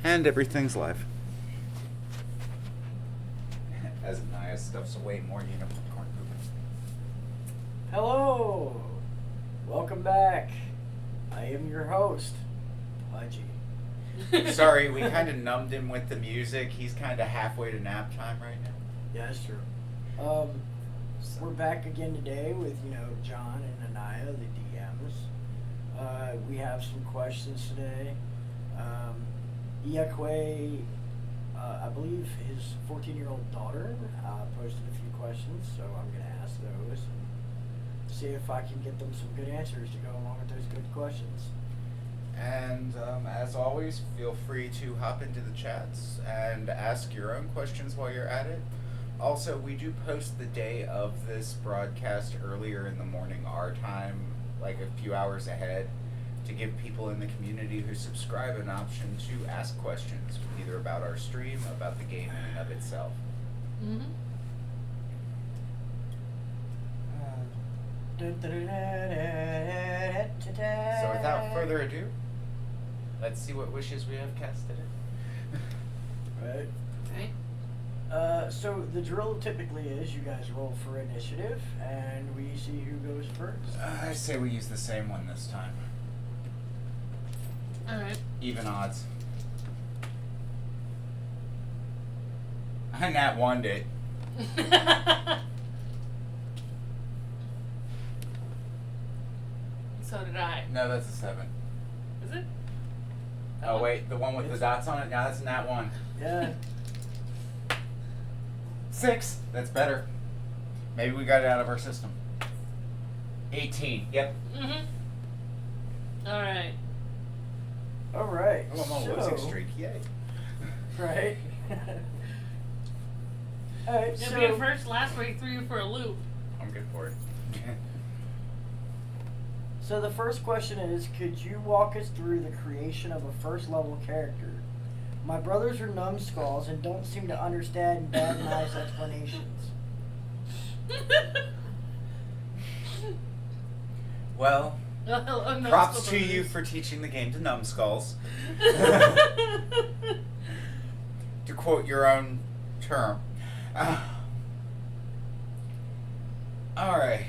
And everything's live. As Inaya stuffs away more unicorn poop. Hello! Welcome back. I am your host, Pudgy. Sorry, we kind of numbed him with the music. He's kind of halfway to nap time right now. Yeah, that's true. We're back again today with, John and Inaya, the DMs. We have some questions today. Iakwe, I believe his 14-year-old daughter posted a few questions, so I'm going to ask those and see if I can get them some good answers to go along with those good questions. And as always, feel free to hop into the chats and ask your own questions while you're at it. Also, we do post the day of this broadcast earlier in the morning, our time, like a few hours ahead, to give people in the community who subscribe an option to ask questions, either about our stream, about the game in and of itself. Mm-hmm. So without further ado, let's see what wishes we have cast today. Right. Okay. So the drill typically is you guys roll for initiative, and we see who goes first. I say we use the same one this time. Alright. Even odds. I nat one it. So did I. No, that's a 7. Is it? Oh wait, the one with the It's- dots on it? No, that's a nat 1. Yeah. 6. That's better. Maybe we got it out of our system. 18. Yep. Mm-hmm. Alright. All right. Oh, I'm on a losing streak. Yay. Right. All right. You'll So be a first last week, threw you for a loop. I'm good for it. So the first question is, could you walk us through the creation of a first level character? My brothers are numbskulls and don't seem to understand bad and nice explanations. Well, Oh, no, props it's to over you this. for teaching the game to numbskulls. To quote your own term. Alright.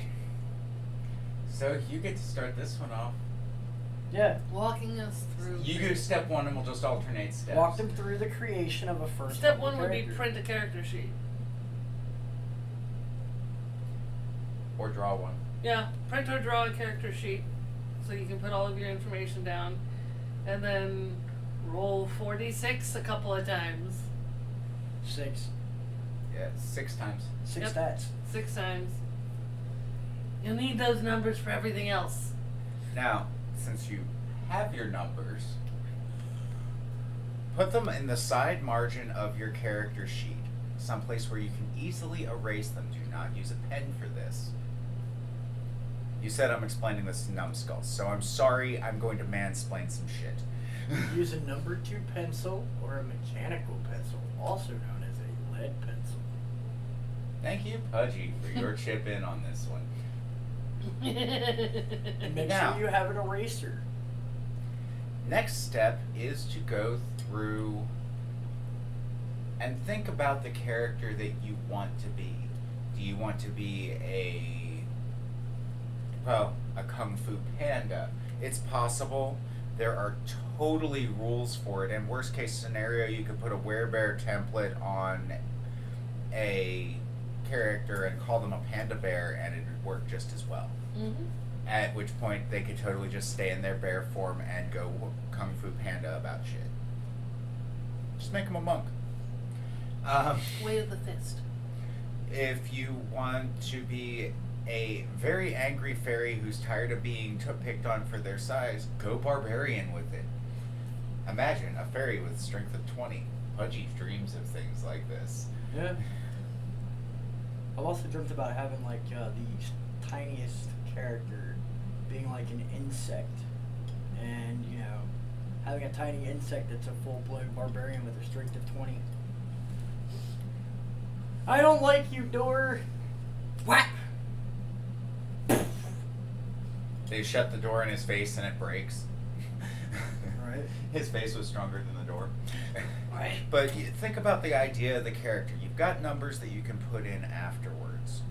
So you get to start this one off. Yeah. Walking us through. You do step 1 and we'll just alternate steps. Walk them through the creation of a first Step level 1 would be character. print a character sheet. Or draw one. Yeah, print or draw a character sheet so you can put all of your information down. And then roll 4d6 a couple of times. 6. Yeah, 6 times. 6 Yep. stats. 6 times. You'll need those numbers for everything else. Now, since you have your numbers, put them in the side margin of your character sheet, someplace where you can easily erase them. Do not use a pen for this. You said I'm explaining this to numbskulls, so I'm sorry, I'm going to mansplain some shit. Use a number 2 pencil or a mechanical pencil, also known as a lead pencil. Thank you, Pudgy, for your chip in on this one. And make Now. sure you have an eraser. Next step is to go through and think about the character that you want to be. Do you want to be a Kung Fu Panda? It's possible. There are totally rules for it. And worst case scenario, you could put a werebear template on a character and call them a panda bear and it would work just as well. Mm-hmm. At which point they could totally just stay in their bear form and go Kung Fu Panda about shit. Just make them a monk. Way of the fist. If you want to be a very angry fairy who's tired of being picked on for their size, go barbarian with it. Imagine a fairy with strength of 20. Pudgy dreams of things like this. Yeah. I've also dreamt about having like the tiniest character being like an insect, and having a tiny insect that's a full-blown barbarian with a strength of 20. I don't like you, door. What? They shut the door in his face and it breaks. Right. His face was stronger than the door. Right. But you think about the idea of the character. You've got numbers that you can put in afterwards.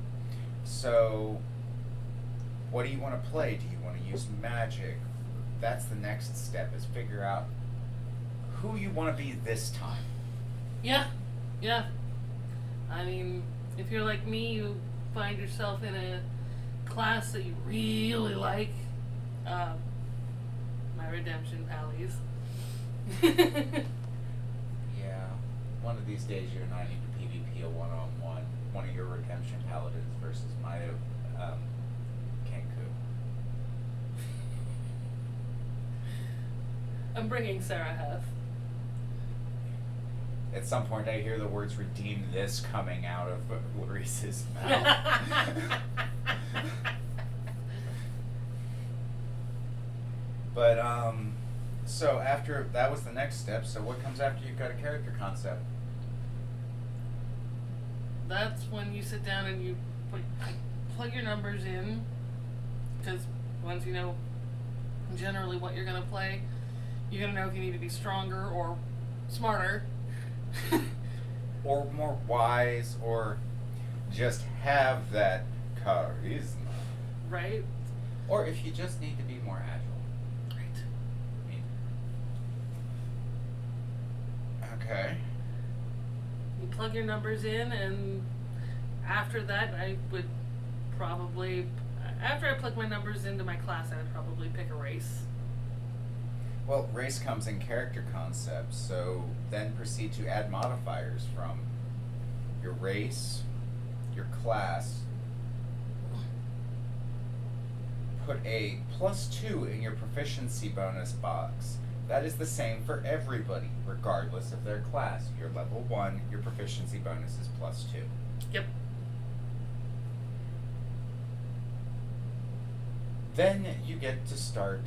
So, what do you want to play? Do you want to use magic? That's the next step, is figure out who you want to be this time. Yeah, yeah. I mean, if you're like me, you find yourself in a class that you really like. My redemption pallies. Yeah. One of these days you and I need to PvP a one-on-one. One of your redemption paladins versus my Kenku. I'm bringing Sarah Heth. At some point I hear the words "redeem this" coming out of Clarice's mouth. But so after that was the next step. So what comes after you've got a character concept? That's when you sit down and you plug your numbers in, because once you know generally what you're going to play, you're going to know if you need to be stronger or smarter. Or more wise, or just have that charisma. Right? Or if you just need to be more agile. Right. Okay. You plug your numbers in, and after that, I would probably, after I plug my numbers into my class, I would probably pick a race. Well, race comes in character concepts, so then proceed to add modifiers from your race, your class. Put a +2 in your proficiency bonus box. That is the same for everybody, regardless of their class. You're level 1, your proficiency bonus is +2. Yep. Then you get to start,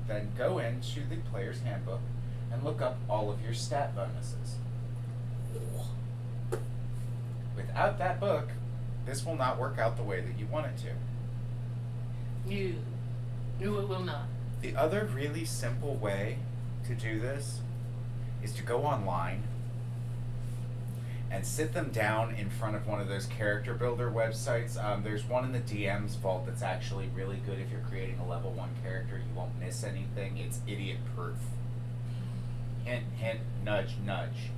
then go into the player's handbook and look up all of your stat bonuses. Without that book, this will not work out the way that you want it to. No, it will not. The other really simple way to do this is to go online and sit them down in front of one of those character builder websites. There's one in the DM's vault that's actually really good if you're creating a level 1 character. You won't miss anything. It's idiot proof. Hint, hint, nudge, nudge.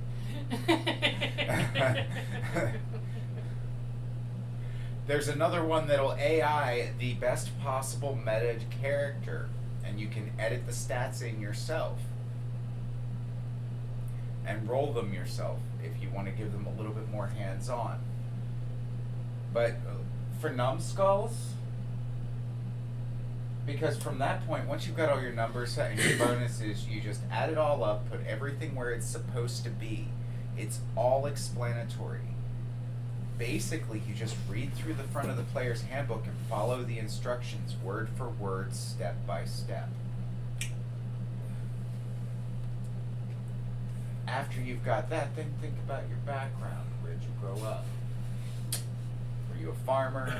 There's another one that'll AI the best possible meta character, and you can edit the stats in yourself and roll them yourself if you want to give them a little bit more hands-on. But for numbskulls, because from that point, once you've got all your numbers set and your bonuses, you just add it all up, put everything where it's supposed to be. It's all explanatory. Basically, you just read through the front of the player's handbook and follow the instructions word for word, step by step. After you've got that, then think about your background. Where did you grow up? Were you a farmer?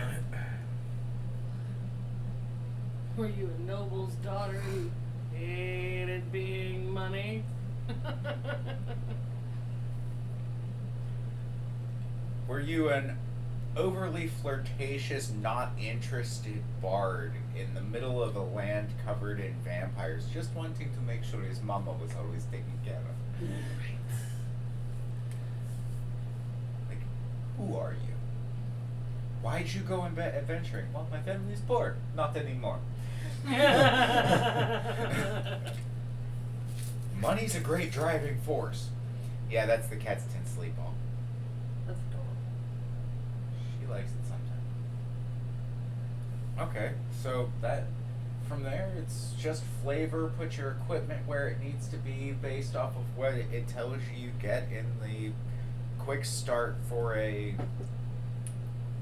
Were you a noble's daughter who hated being money? Were you an overly flirtatious, not interested bard in the middle of a land covered in vampires, just wanting to make sure his mama was always taken care of? Right. Like, who are you? Why'd you go adventuring? Well, my family's poor. Not anymore. Money's a great driving force. Yeah, that's the cat's tin sleep ball. That's adorable. She likes it sometimes. Okay, so that from there, it's just flavor. Put your equipment where it needs to be based off of what it tells you get in the quick start for a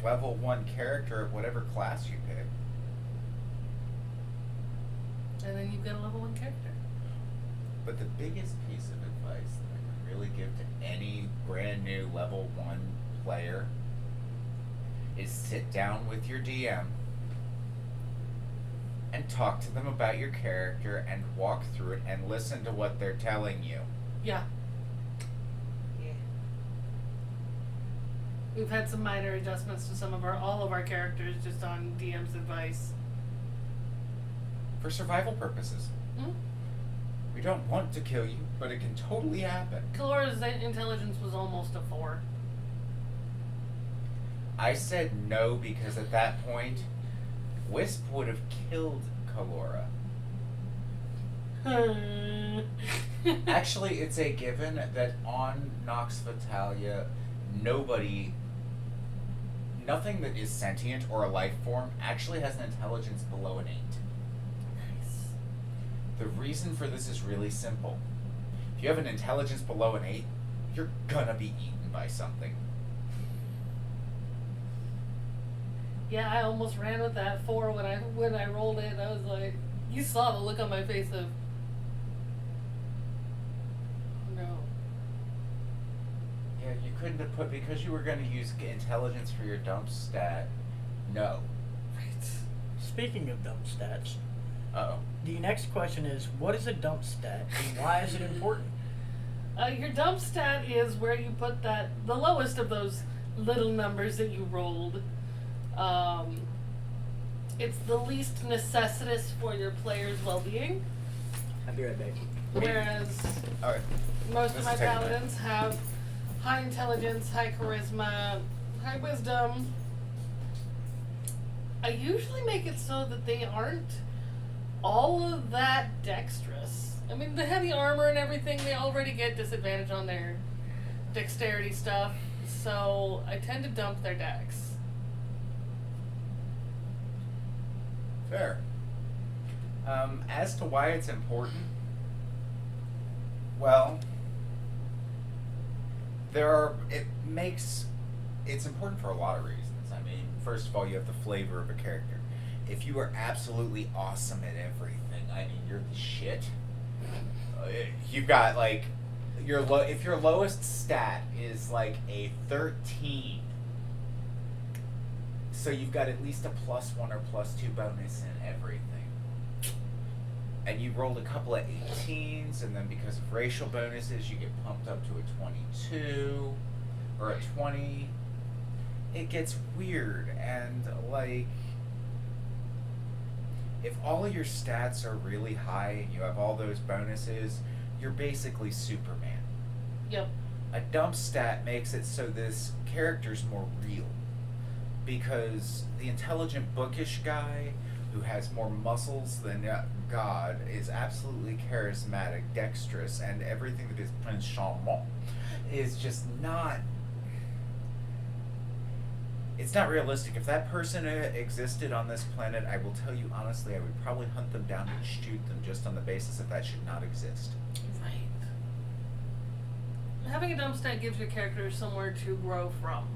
level 1 character of whatever class you pick. And then you've got a level 1 character. But the biggest piece of advice that I can really give to any brand new level 1 player is sit down with your DM and talk to them about your character and walk through it and listen to what they're telling you. Yeah. Yeah. We've had some minor adjustments to all of our characters just on DM's advice. For survival purposes. Hmm? We don't want to kill you, but it can totally happen. Kalora's intelligence was almost a 4. I said no because at that point, Wisp would have killed Kalora. Actually, it's a given that on Nox Vitalia, nothing that is sentient or a life form actually has an intelligence below an 8. Nice. The reason for this is really simple. If you have an intelligence below an 8, you're gonna be eaten by something. Yeah, I almost ran with that 4 when I rolled it. I was like, you saw the look on my face of, oh no. Yeah, you couldn't have put, because you were going to use intelligence for your dump stat. No. Right. Speaking of dump stats, Uh-oh. the next question is, what is a dump stat and why is it important? Your dump stat is where you put the lowest of those little numbers that you rolled. It's the least necessitous for your player's well-being. I'll be right back. Whereas Alright. most This of my is taking a minute. paladins have high intelligence, high charisma, high wisdom. I usually make it so that they aren't all of that dexterous. I mean, the heavy armor and everything, they already get disadvantage on their dexterity stuff, so I tend to dump their dex. Fair. As to why it's important, well, it's important for a lot of reasons. I mean, first of all, you have the flavor of a character. If you are absolutely awesome at everything, I mean, you're the shit. You've got like, if your lowest stat is like a 13, so you've got at least a +1 or +2 bonus in everything. And you rolled a couple of 18s, and then because of racial bonuses, you get pumped up to a 22 or a 20. It gets weird, and like, if all of your stats are really high and you have all those bonuses, you're basically Superman. Yep. A dump stat makes it so this character's more real. Because the intelligent, bookish guy who has more muscles than God is absolutely charismatic, dexterous, and everything that is Prince Charmant is just not. It's not realistic. If that person existed on this planet, I will tell you honestly, I would probably hunt them down and shoot them just on the basis that should not exist. Right. Having a dump stat gives your character somewhere to grow from.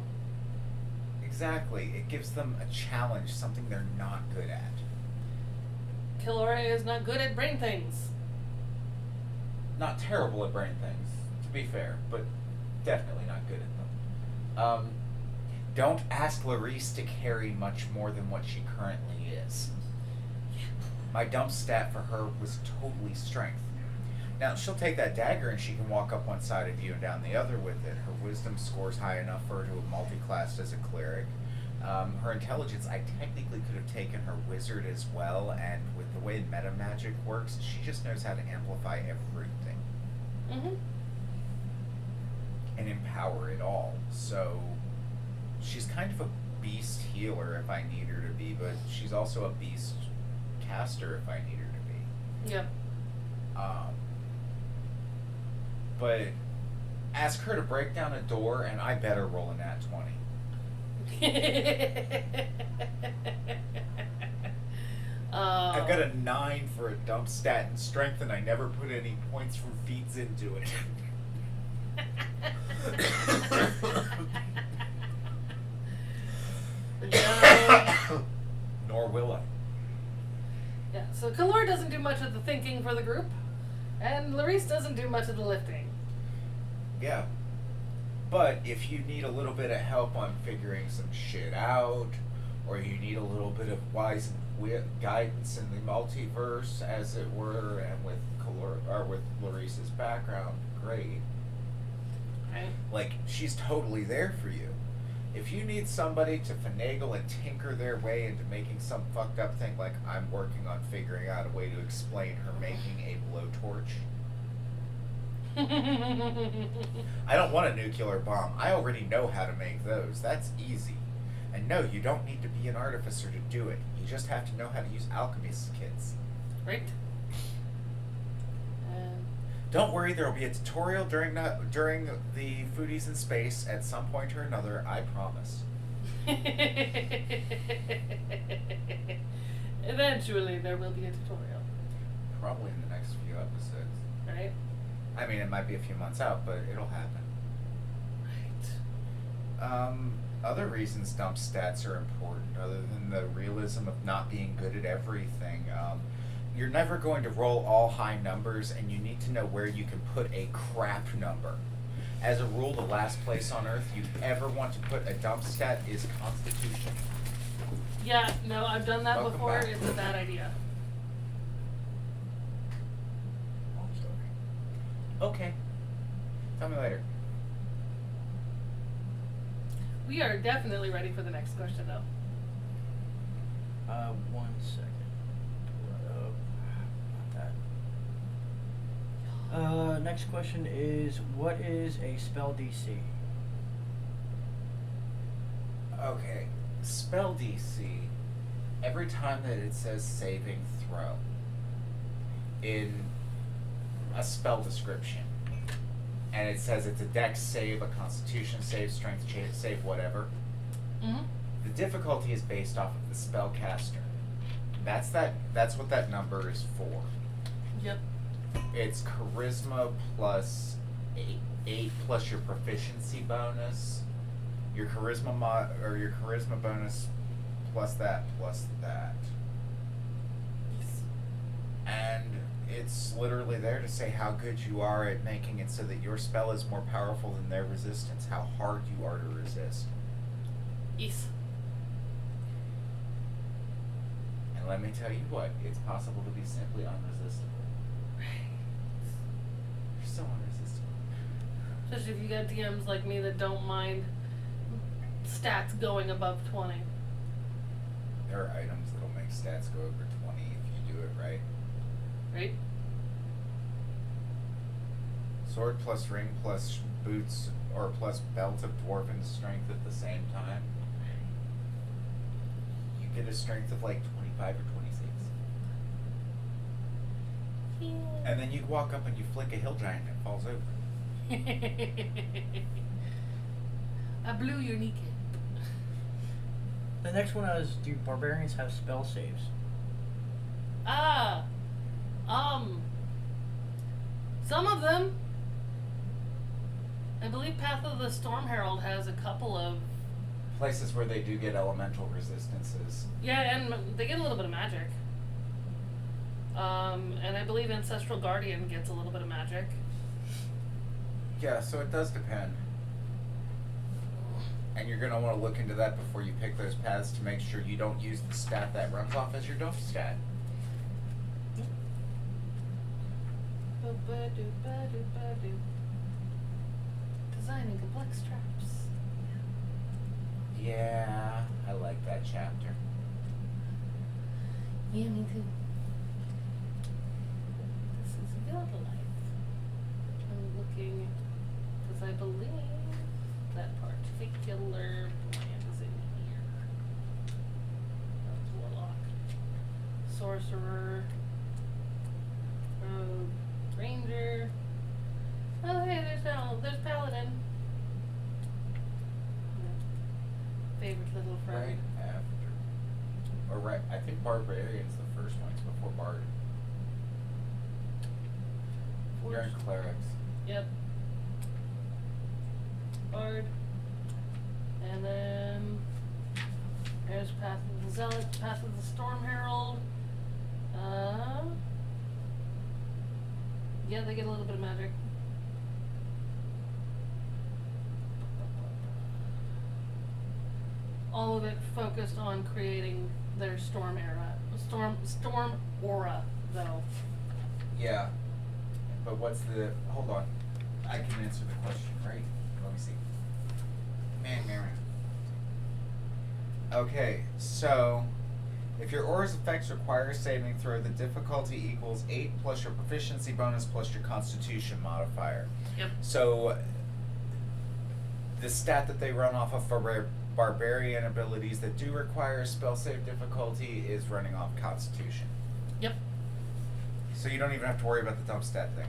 Exactly. It gives them a challenge, something they're not good at. Kalora is not good at brain things. Not terrible at brain things, to be fair, but definitely not good at them. Don't ask Larice to carry much more than what she currently is. My dump stat for her was totally strength. Now, she'll take that dagger and she can walk up one side of you and down the other with it. Her wisdom score's high enough for her to have multi-classed as a cleric. Her intelligence, I technically could have taken her wizard as well, and with the way meta magic works, she just knows how to amplify everything. Mm-hmm. And empower it all. So, she's kind of a beast healer if I need her to be, but she's also a beast caster if I need her to be. Yep. But ask her to break down a door, and I better roll a nat 20. I've got a 9 for a dump stat in strength, and I never put any points from feats into it. Nor will I. Yeah, so Kalora doesn't do much of the thinking for the group, and Larice doesn't do much of the lifting. Yeah. But if you need a little bit of help on figuring some shit out, or you need a little bit of wise guidance in the multiverse, as it were, and with with Clarice's background, great. Right. Like, she's totally there for you. If you need somebody to finagle and tinker their way into making some fucked up thing, like I'm working on figuring out a way to explain her making a blowtorch. I don't want a nuclear bomb. I already know how to make those. That's easy. And no, you don't need to be an artificer to do it. You just have to know how to use alchemist's kits. Right. Don't worry, there will be a tutorial during the Foodies in Space at some point or another, I promise. Eventually, there will be a tutorial. Probably in the next few episodes. Right? I mean, it might be a few months out, but it'll happen. Right. Other reasons dump stats are important, other than the realism of not being good at everything. You're never going to roll all high numbers, and you need to know where you can put a crap number. As a rule, the last place on Earth you ever want to put a dump stat is Constitution. Yeah, no, I've done that Welcome before. back. It's a bad idea. Oh, I'm sorry. Okay. Tell me later. We are definitely ready for the next question, though. 1 second. Pull that up. Not that. Next question is, what is a spell DC? Okay. Spell DC. Every time that it says saving throw in a spell description, and it says it's a dex save, a constitution save, strength save, whatever, Mm-hmm. the difficulty is based off of the spellcaster. That's what that number is for. Yep. It's charisma plus 8 plus your proficiency bonus, your charisma or your charisma bonus plus that. And it's literally there to say how good you are at making it so that your spell is more powerful than their resistance, how hard you are to resist. Yes. And let me tell you what, it's possible to be simply unresistible. You're so unresistible. Especially if you got DMs like me that don't mind stats going above 20. There are items that'll make stats go over 20 if you do it right. Right? Sword plus ring plus boots or plus belt of dwarven strength at the same time. You get a strength of like 25 or 26. Yeah. And then you walk up and you flick a hill giant and it falls over. I blew your kneecap. The next one is, do barbarians have spell saves? Some of them. I believe Path of the Storm Herald has a couple of. Places where they do get elemental resistances. Yeah, and they get a little bit of magic. And I believe Ancestral Guardian gets a little bit of magic. Yeah, so it does depend. And you're going to want to look into that before you pick those paths to make sure you don't use the stat that runs off as your dump stat. Designing complex traps. Yeah, I like that chapter. Yeah, me too. This is good life. I'm looking, because I believe that particular plant is in here. That's Warlock. Sorcerer. Ranger. Oh, hey, there's Paladin. Favorite little friend. Right after. Or right, I think Barbarian's the first one. It's before Bard. You're in Clerics. Yep. Bard. And then there's Path of the Zealot, Path of the Storm Herald. Yeah, they get a little bit of magic. all of it focused on creating their storm aura, though. Yeah. But what's the... Hold on. I can answer the question, right? Let me see. Man. Okay, so... If your aura's effects require a saving throw, the difficulty equals 8 plus your proficiency bonus plus your constitution modifier. Yep. So... The stat that they run off of for barbarian abilities that do require a spell save difficulty is running off constitution. Yep. So you don't even have to worry about the dump stat thing.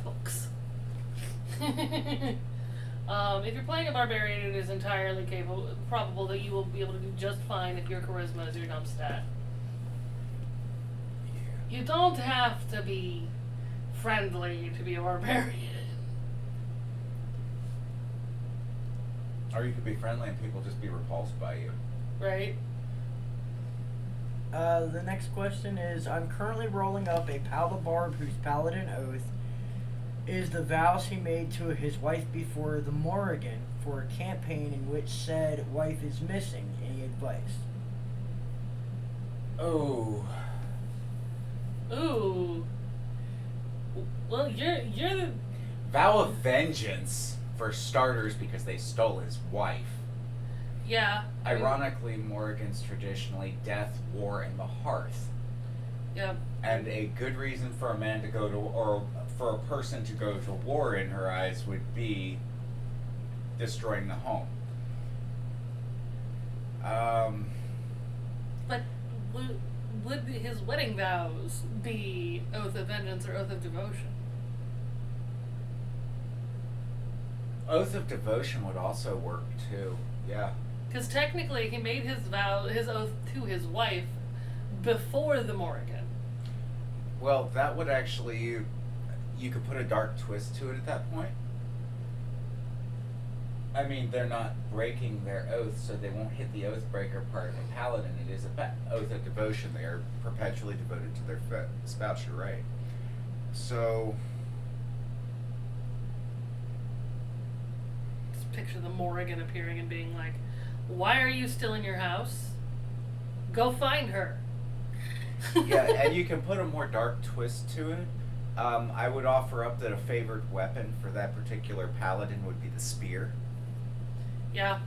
Books. If you're playing a barbarian, it is entirely probable that you will be able to do just fine if your charisma is your dump stat. Yeah. You don't have to be friendly to be a barbarian. Or you could be friendly and people just be repulsed by you. Right? The next question is, I'm currently rolling up a Palabarb whose paladin oath is the vows he made to his wife before the Morrigan for a campaign in which said wife is missing. Any advice? Oh. Ooh. Well, you're the... Vow of vengeance, for starters, because they stole his wife. Yeah. I mean, Ironically, Morrigan's traditionally death, war, and the hearth. yeah. And a good reason for a man to go to, or for a person to go to war in her eyes, would be destroying the home. But would his wedding vows be oath of vengeance or oath of devotion? Oath of devotion would also work too. Yeah. Because technically, he made his oath to his wife before the Morrigan. Well, that would actually, you could put a dark twist to it at that point. I mean, they're not breaking their oath, so they won't hit the oathbreaker part of a paladin. It is a oath of devotion. They are perpetually devoted to their spouse. You're right. So, Just picture the Morrigan appearing and being like, "Why are you still in your house? Go find her." yeah, and you can put a more dark twist to it. I would offer up that a favored weapon for that particular paladin would be the spear. Yeah.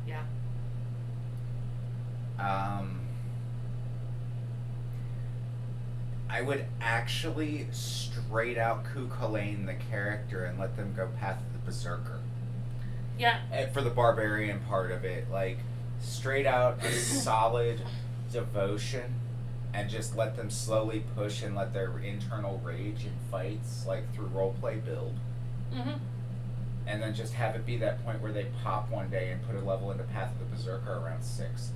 Yeah. I would actually straight out Ku Lane the character and let them go Path of the Berserker. Yeah. And for the barbarian part of it, like straight out a solid devotion and just let them slowly push and let their internal rage in fights, like through roleplay build. Mhm. And then just have it be that point where they pop one day and put a level into Path of the Berserker around 6.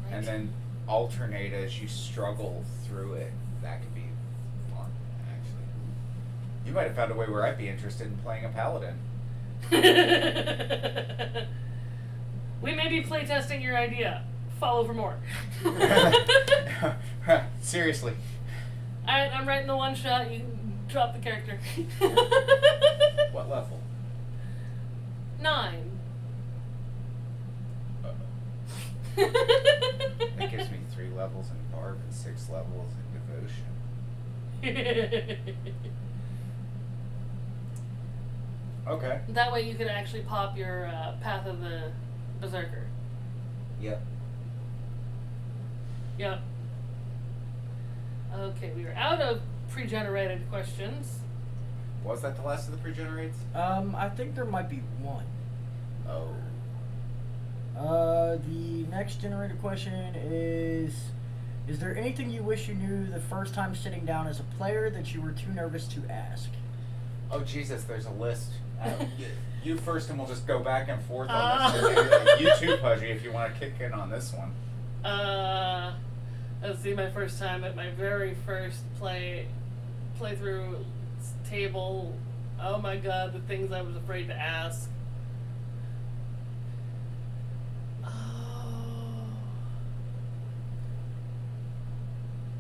Right. And then alternate as you struggle through it. That could be fun, actually. You might have found a way where I'd be interested in playing a paladin. We may be playtesting your idea. Follow for more. Seriously. Alright, I'm writing the one shot. You can drop the character. What level? 9. That gives me 3 levels in Barb and 6 levels in Devotion. Okay. That way you could actually pop your Path of the Berserker. Yep. Yep. Okay, we are out of pre-generated questions. Was that the last of the pre-generates? I think there might be one. Oh. The next generated question is there anything you wish you knew the first time sitting down as a player that you were too nervous to ask? Oh, Jesus, there's a list. You first, and we'll just go back and forth on this. You too, Pudgy, if you want to kick in on this one. Let's see, my first time at my very first playthrough table. Oh my god, the things I was afraid to ask.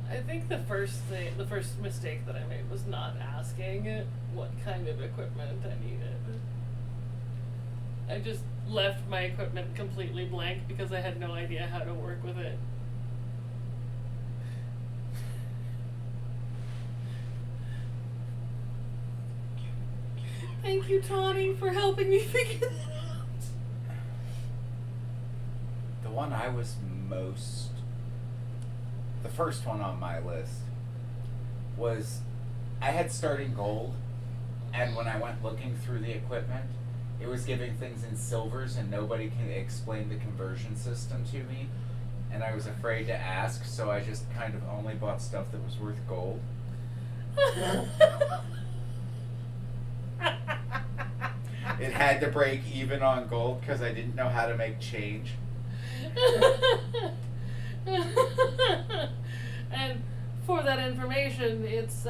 I think the first mistake that I made was not asking what kind of equipment I needed. I just left my equipment completely blank because I had no idea how to work with it. Thank you, Tawny, for helping me figure that out. The one I was the first one on my list was, I had starting gold, and when I went looking through the equipment, it was giving things in silvers and nobody can explain the conversion system to me, and I was afraid to ask, so I just kind of only bought stuff that was worth gold. It had to break even on gold because I didn't know how to make change. And for that information, it's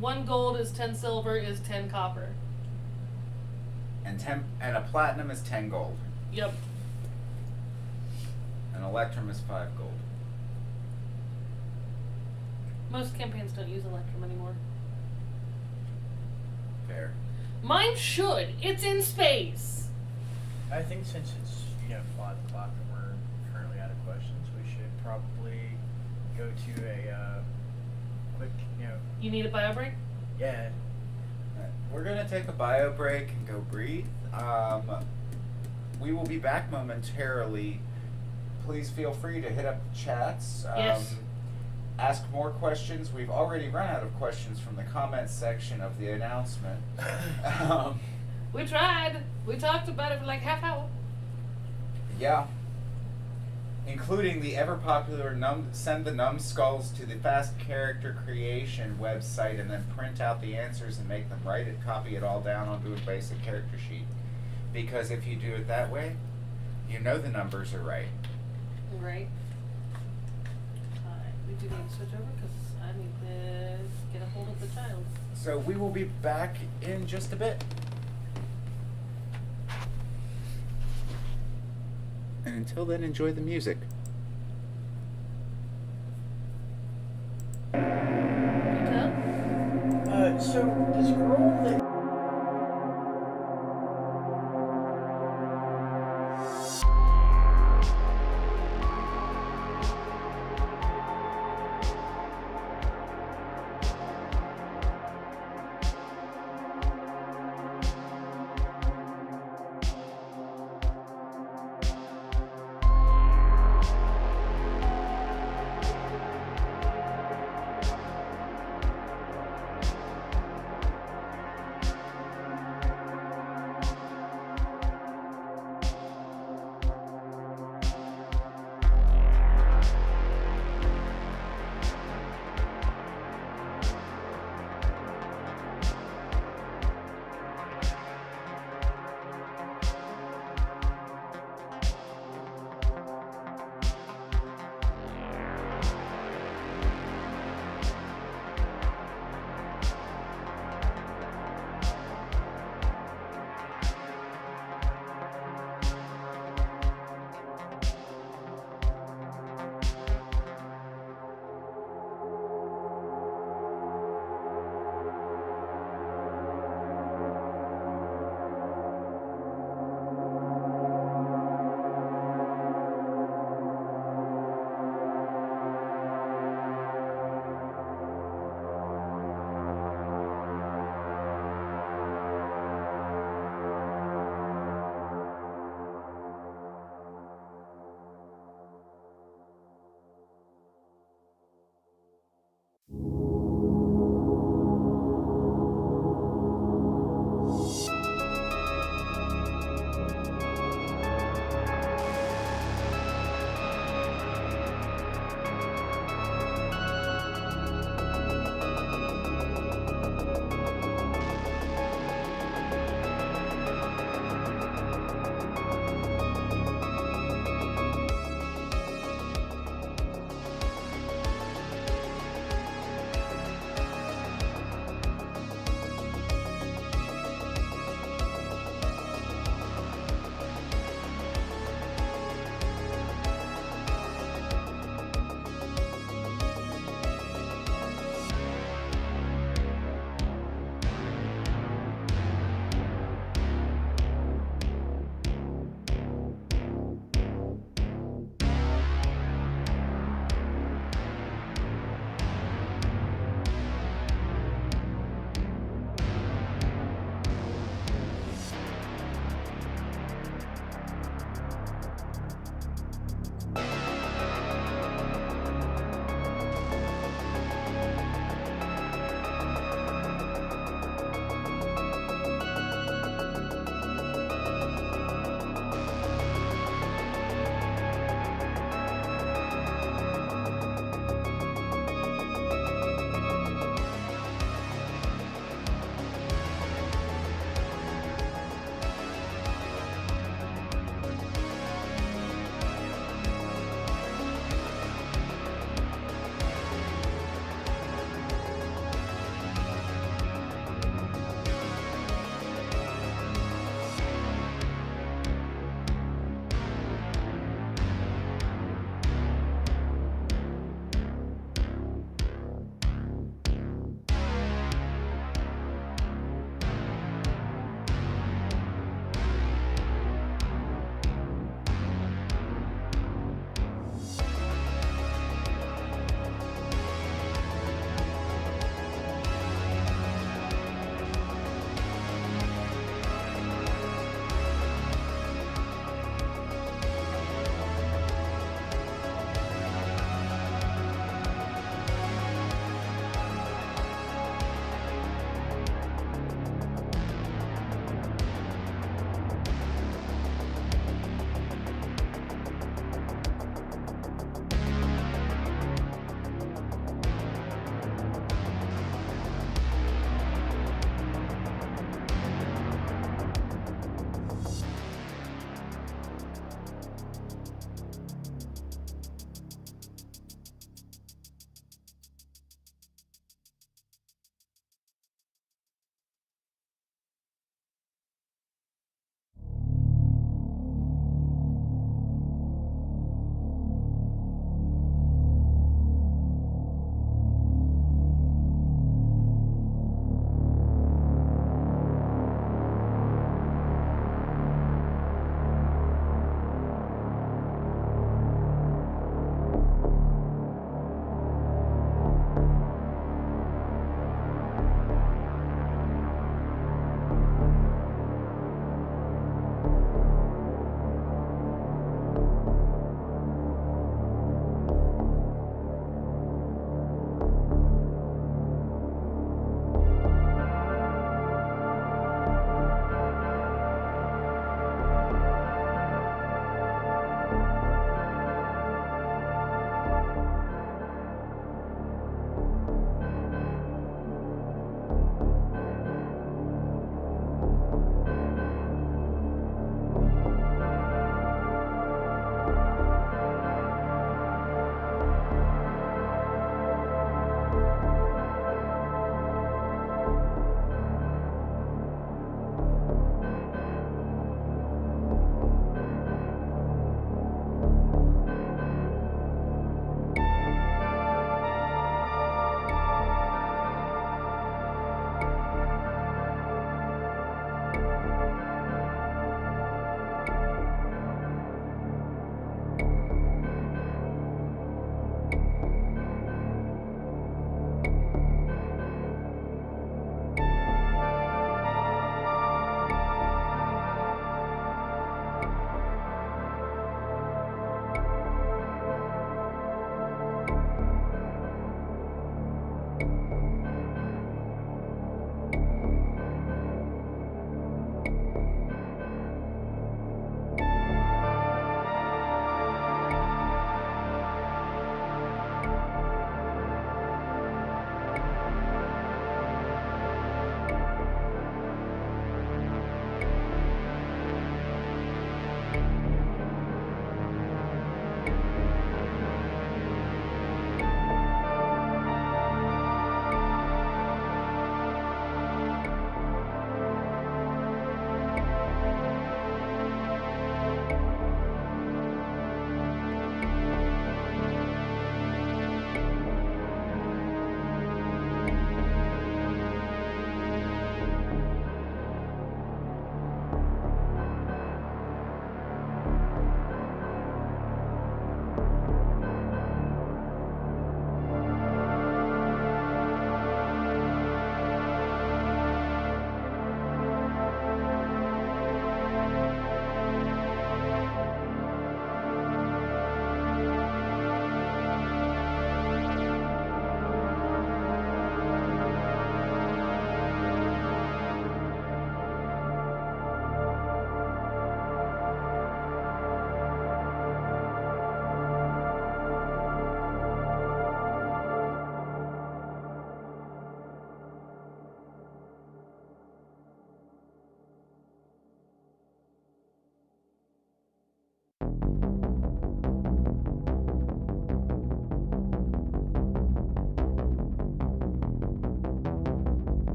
1 gold is 10 silver is 10 copper. And a platinum is 10 gold. Yep. An electrum is 5 gold. Most campaigns don't use Electrum anymore. Fair. Mine should. It's in space. I think since it's 5 o'clock and we're currently out of questions, we should probably go to a quick You need a bio break? yeah. We're gonna take a bio break and go breathe. We will be back momentarily. Please feel free to hit up the chats. Yes. Ask more questions. We've already run out of questions from the comments section of the announcement. We tried. We talked about it for like half hour. Yeah. Including the ever popular send the numbskulls to the fast character creation website and then print out the answers and make them write it, copy it all down onto a basic character sheet. Because if you do it that way, you know the numbers are right. Right. We do need to switch over because I need to get a hold of the child. So we will be back in just a bit. And until then, enjoy the music. So this girl that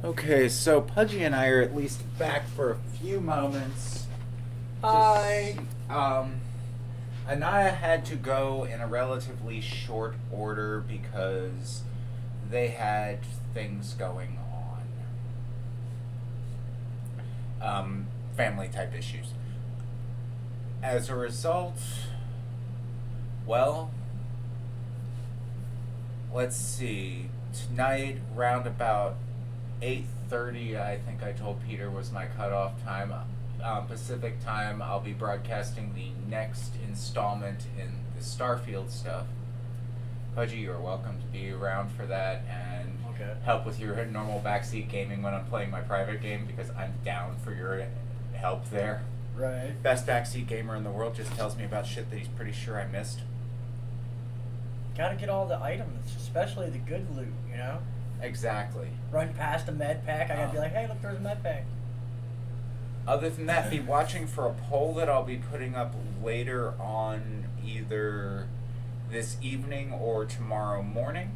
Okay, so Pudgy and I are at least back for a few moments. Hi. Inaya had to go in a relatively short order because they had things going on. Family type issues. As a result, well, let's see. Tonight, round about 8:30, I think I told Peter was my cutoff time. Pacific time, I'll be broadcasting the next installment in the Starfield stuff. Pudgy, you're welcome to be around for that and Okay. help with your normal backseat gaming when I'm playing my private game, because I'm down for your help there. Right. Best backseat gamer in the world just tells me about shit that he's pretty sure I missed. Gotta get all the items, especially the good loot, you know? Exactly. Run past a med pack, I gotta be like, hey, look, there's a med pack. Other than that, be watching for a poll that I'll be putting up later on, either this evening or tomorrow morning,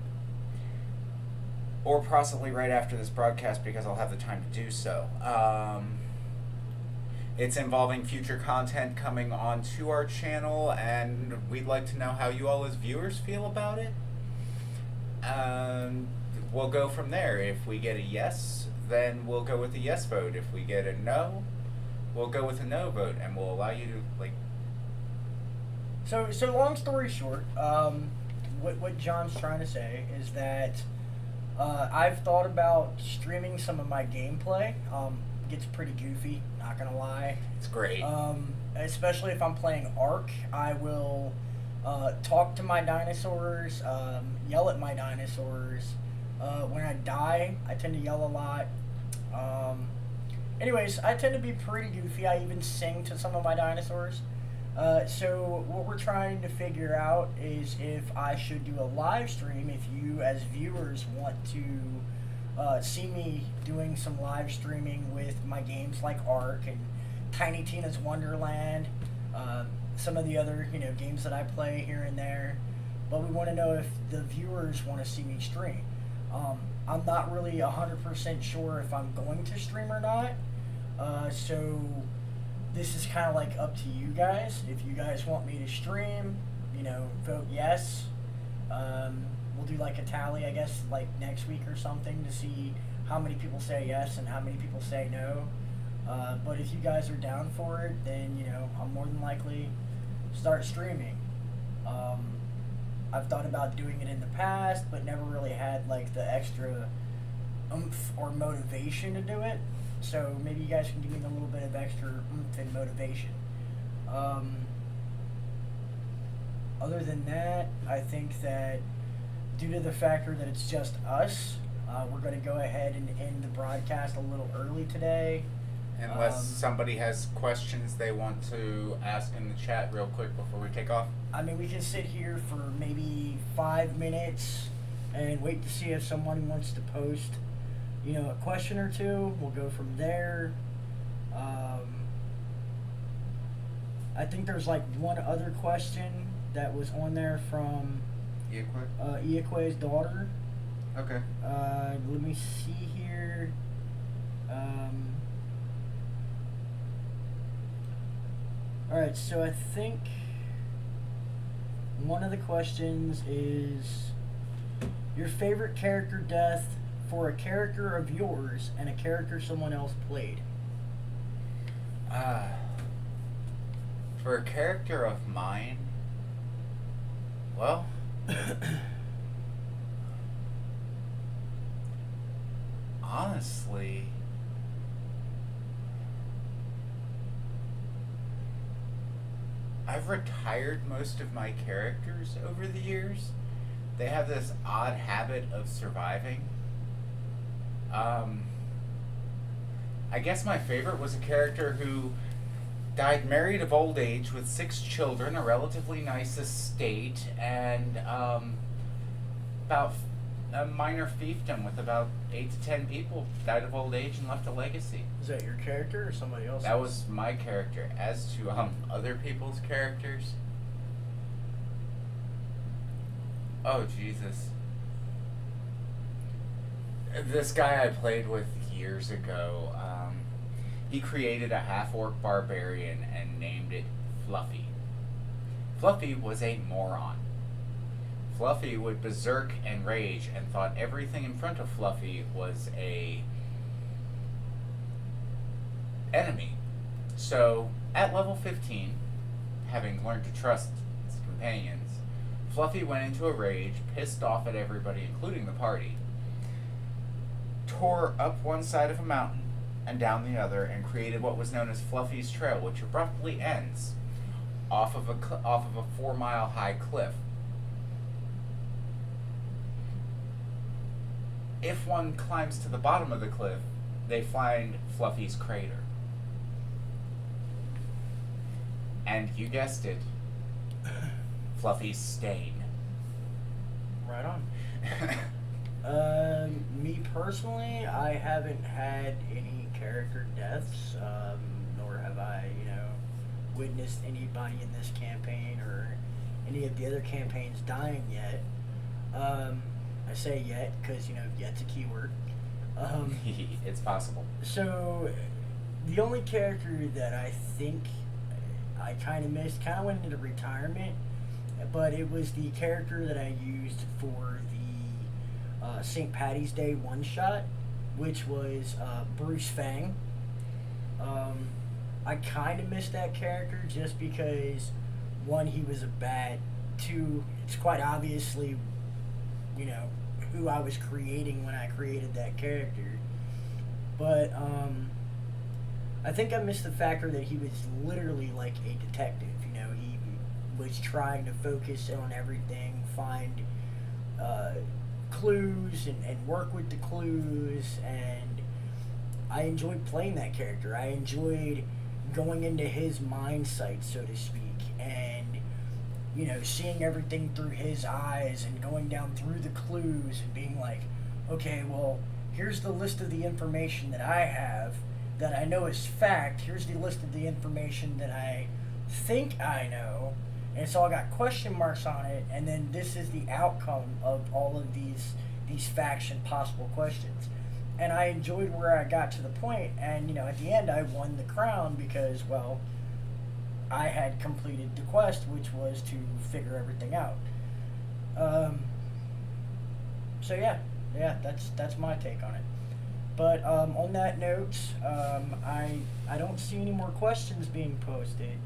or possibly right after this broadcast, because I'll have the time to do so. It's involving future content coming onto our channel, and we'd like to know how you all as viewers feel about it. We'll go from there. If we get a yes, then we'll go with a yes vote. If we get a no, we'll go with a no vote, and we'll allow you to, like... So long story short, what John's trying to say is that I've thought about streaming some of my gameplay. Gets pretty goofy, not gonna lie. It's great. Especially if I'm playing Ark, I will talk to my dinosaurs, yell at my dinosaurs. When I die, I tend to yell a lot. Anyways, I tend to be pretty goofy. I even sing to some of my dinosaurs. So what we're trying to figure out is if I should do a live stream, if you as viewers want to see me doing some live streaming with my games like Ark and Tiny Tina's Wonderland, some of the other games that I play here and there. But we want to know if the viewers want to see me stream. I'm not really 100% sure if I'm going to stream or not. So this is kind of like up to you guys. If you guys want me to stream, vote yes. We'll do like a tally, I guess, like next week or something to see how many people say yes and how many people say no. But if you guys are down for it, then, I'm more than likely start streaming. I've thought about doing it in the past, but never really had like the extra oomph or motivation to do it. So maybe you guys can give me a little bit of extra oomph and motivation. Other than that, I think that due to the factor that it's just us, we're going to go ahead and end the broadcast a little early today. Unless somebody has questions they want to ask in the chat real quick before we take off. I mean, we can sit here for maybe 5 minutes and wait to see if someone wants to post, a question or two. We'll go from there. I think there's like one other question that was on there from Iakwe's daughter. Okay. Let me see here. Alright, so I think one of the questions is your favorite character death for a character of yours and a character someone else played. For a character of mine, well, honestly, I've retired most of my characters over the years. They have this odd habit of surviving. I guess my favorite was a character who died married of old age with 6 children, a relatively nice estate, and about a minor fiefdom with about 8 to 10 people, died of old age and left a legacy. Is that your character or somebody else's? That was my character. As to other people's characters, oh Jesus. This guy I played with years ago, he created a half-orc barbarian and named it Fluffy. Fluffy was a moron. Fluffy would berserk and rage and thought everything in front of Fluffy was a enemy. So, at level 15, having learned to trust his companions, Fluffy went into a rage, pissed off at everybody, including the party, tore up one side of a mountain and down the other, and created what was known as Fluffy's Trail, which abruptly ends off of a 4-mile high cliff. If one climbs to the bottom of the cliff, they find Fluffy's crater. And you guessed it, Fluffy's stain. Right on. Me personally, I haven't had any character deaths, nor have I, witnessed anybody in this campaign or any of the other campaigns dying yet. I say yet because, yet's a keyword. It's possible. So, the only character that I think I kind of missed, kind of went into retirement, but it was the character that I used for the St. Patty's Day one-shot, which was Bruce Fang. I kind of missed that character just because, one, he was a bat, two, it's quite obviously, who I was creating when I created that character. But I think I missed the factor that he was literally like a detective. He was trying to focus on everything, find clues and work with the clues, and I enjoyed playing that character. I enjoyed going into his mind sight, so to speak, and seeing everything through his eyes and going down through the clues and being like, okay, well, here's the list of the information that I have that I know is fact. Here's the list of the information that I think I know, and it's all got question marks on it, and then this is the outcome of all of these facts and possible questions. And I enjoyed where I got to the point, and at the end I won the crown because, well, I had completed the quest, which was to figure everything out. So yeah, that's my take on it. But on that note, I don't see any more questions being posted.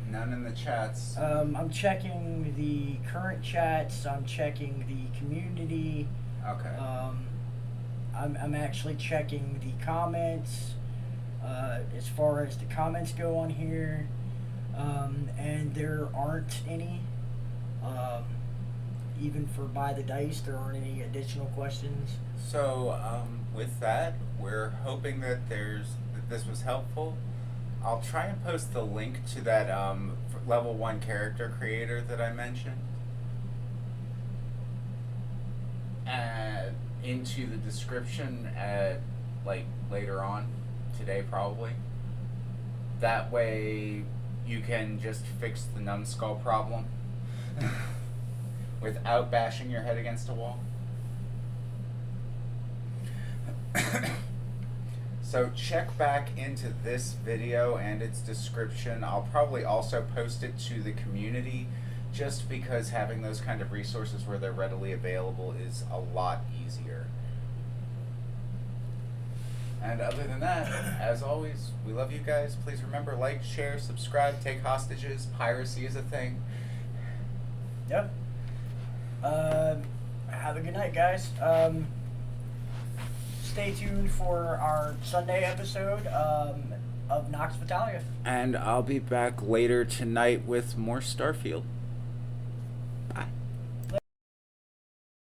None in the chats. I'm checking the current chats. I'm checking the community. Okay. I'm actually checking the comments. As far as the comments go on here, and there aren't any. Even for Buy the Dice, there aren't any additional questions. So, with that, we're hoping that this was helpful. I'll try and post the link to that level 1 character creator that I mentioned into the description later on today, probably. That way you can just fix the numbskull problem without bashing your head against a wall. So check back into this video and its description. I'll probably also post it to the community, just because having those kind of resources where they're readily available is a lot easier. And other than that, as always, we love you guys. Please remember, like, share, subscribe, take hostages. Piracy is a thing. Yep. Have a good night, guys. Stay tuned for our Sunday episode of Nox Vitalia. And I'll be back later tonight with more Starfield.